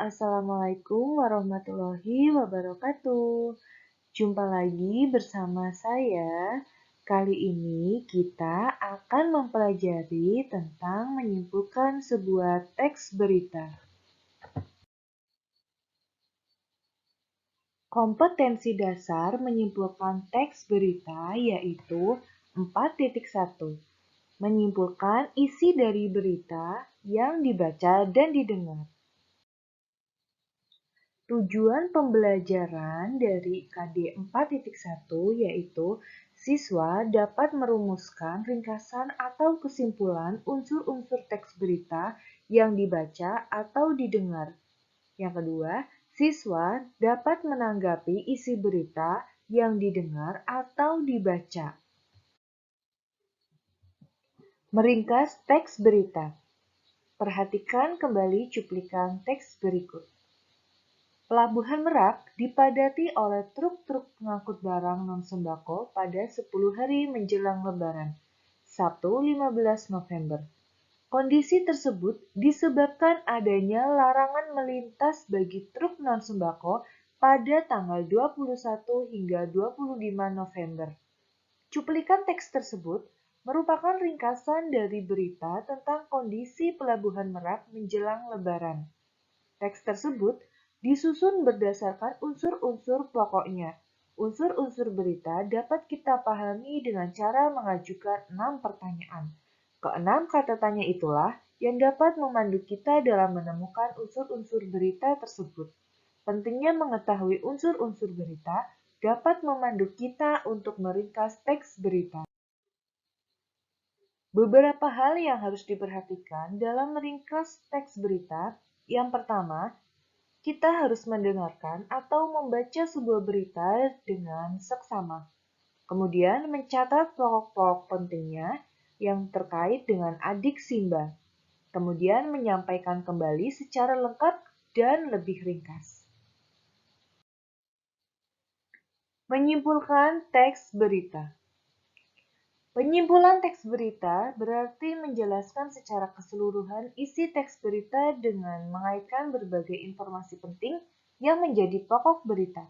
Assalamualaikum warahmatullahi wabarakatuh. Jumpa lagi bersama saya. Kali ini kita akan mempelajari tentang menyimpulkan sebuah teks berita. Kompetensi dasar menyimpulkan teks berita yaitu 4.1. Menyimpulkan isi dari berita yang dibaca dan didengar. Tujuan pembelajaran dari KD 4.1 yaitu siswa dapat merumuskan ringkasan atau kesimpulan unsur-unsur teks berita yang dibaca atau didengar. Yang kedua, siswa dapat menanggapi isi berita yang didengar atau dibaca. Meringkas teks berita. Perhatikan kembali cuplikan teks berikut. Pelabuhan Merak dipadati oleh truk-truk pengangkut barang non-sembako pada 10 hari menjelang Lebaran, Sabtu 15 November. Kondisi tersebut disebabkan adanya larangan melintas bagi truk non-sembako pada tanggal 21 hingga 25 November. Cuplikan teks tersebut merupakan ringkasan dari berita tentang kondisi Pelabuhan Merak menjelang Lebaran. Teks tersebut disusun berdasarkan unsur-unsur pokoknya. Unsur-unsur berita dapat kita pahami dengan cara mengajukan 6 pertanyaan. Keenam kata tanya itulah yang dapat memandu kita dalam menemukan unsur-unsur berita tersebut. Pentingnya mengetahui unsur-unsur berita dapat memandu kita untuk meringkas teks berita. Beberapa hal yang harus diperhatikan dalam meringkas teks berita. Yang pertama, kita harus mendengarkan atau membaca sebuah berita dengan seksama. Kemudian mencatat pokok-pokok pentingnya yang terkait dengan adik Simba. Kemudian menyampaikan kembali secara lengkap dan lebih ringkas. Menyimpulkan teks berita. Penyimpulan teks berita berarti menjelaskan secara keseluruhan isi teks berita dengan mengaitkan berbagai informasi penting yang menjadi pokok berita.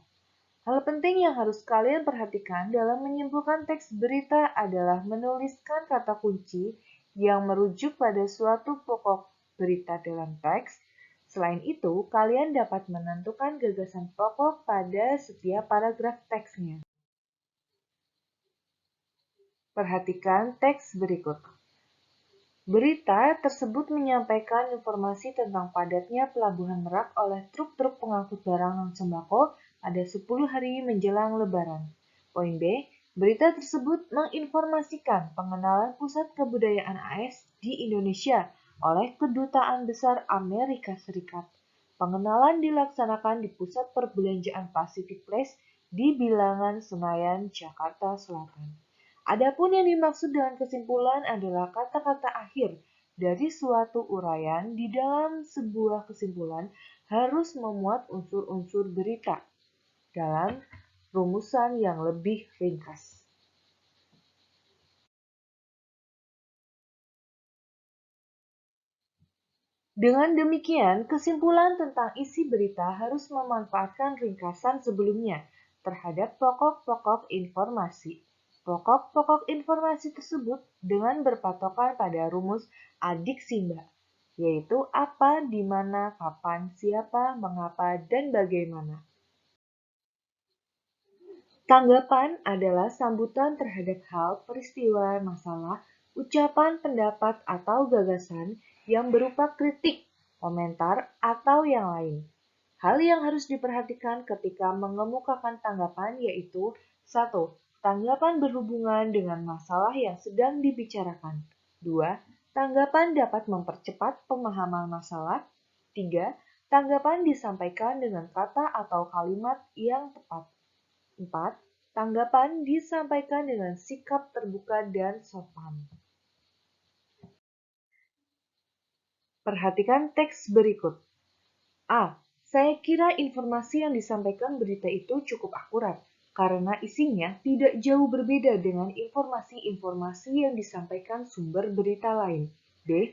Hal penting yang harus kalian perhatikan dalam menyimpulkan teks berita adalah menuliskan kata kunci yang merujuk pada suatu pokok berita dalam teks. Selain itu, kalian dapat menentukan gagasan pokok pada setiap paragraf teksnya. Perhatikan teks berikut. Berita tersebut menyampaikan informasi tentang padatnya Pelabuhan Merak oleh truk-truk pengangkut barang non-sembako pada 10 hari menjelang Lebaran. Poin B, berita tersebut menginformasikan pengenalan Pusat Kebudayaan AS di Indonesia oleh Kedutaan Besar Amerika Serikat. Pengenalan dilaksanakan di Pusat Perbelanjaan Pacific Place di Bilangan Senayan, Jakarta Selatan. Adapun yang dimaksud dengan kesimpulan adalah kata-kata akhir dari suatu uraian di dalam sebuah kesimpulan harus memuat unsur-unsur berita dalam rumusan yang lebih ringkas. Dengan demikian, kesimpulan tentang isi berita harus memanfaatkan ringkasan sebelumnya terhadap pokok-pokok informasi. Pokok-pokok informasi tersebut dengan berpatokan pada rumus adik Simba, yaitu apa, di mana, kapan, siapa, mengapa, dan bagaimana. Tanggapan adalah sambutan terhadap hal, peristiwa, masalah, ucapan, pendapat, atau gagasan yang berupa kritik, komentar, atau yang lain. Hal yang harus diperhatikan ketika mengemukakan tanggapan yaitu 1. Tanggapan berhubungan dengan masalah yang sedang dibicarakan. 2. Tanggapan dapat mempercepat pemahaman masalah. 3. Tanggapan disampaikan dengan kata atau kalimat yang tepat. 4. Tanggapan disampaikan dengan sikap terbuka dan sopan. Perhatikan teks berikut. A. Saya kira informasi yang disampaikan berita itu cukup akurat, karena isinya tidak jauh berbeda dengan informasi-informasi yang disampaikan sumber berita lain. B.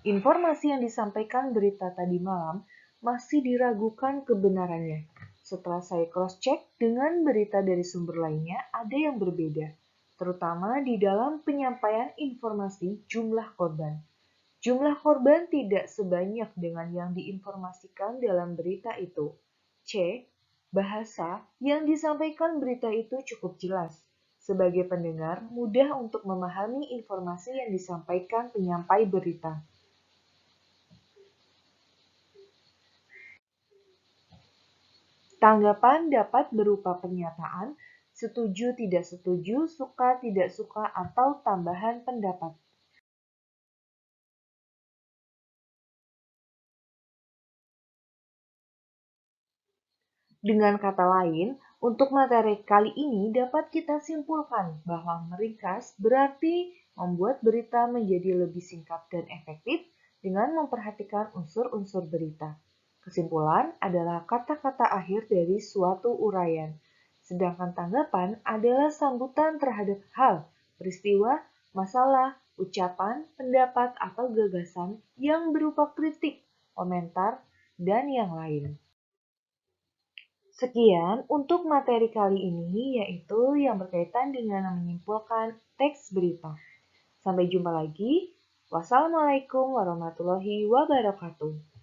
Informasi yang disampaikan berita tadi malam masih diragukan kebenarannya. Setelah saya cross-check dengan berita dari sumber lainnya, ada yang berbeda, terutama di dalam penyampaian informasi jumlah korban. Jumlah korban tidak sebanyak dengan yang diinformasikan dalam berita itu. C. Bahasa yang disampaikan berita itu cukup jelas. Sebagai pendengar, mudah untuk memahami informasi yang disampaikan penyampai berita. Tanggapan dapat berupa pernyataan, setuju tidak setuju, suka tidak suka, atau tambahan pendapat. Dengan kata lain, untuk materi kali ini dapat kita simpulkan bahwa meringkas berarti membuat berita menjadi lebih singkat dan efektif dengan memperhatikan unsur-unsur berita. Kesimpulan adalah kata-kata akhir dari suatu uraian, sedangkan tanggapan adalah sambutan terhadap hal, peristiwa, masalah, ucapan, pendapat, atau gagasan yang berupa kritik, komentar, dan yang lain. Sekian untuk materi kali ini, yaitu yang berkaitan dengan menyimpulkan teks berita. Sampai jumpa lagi. Wassalamualaikum warahmatullahi wabarakatuh.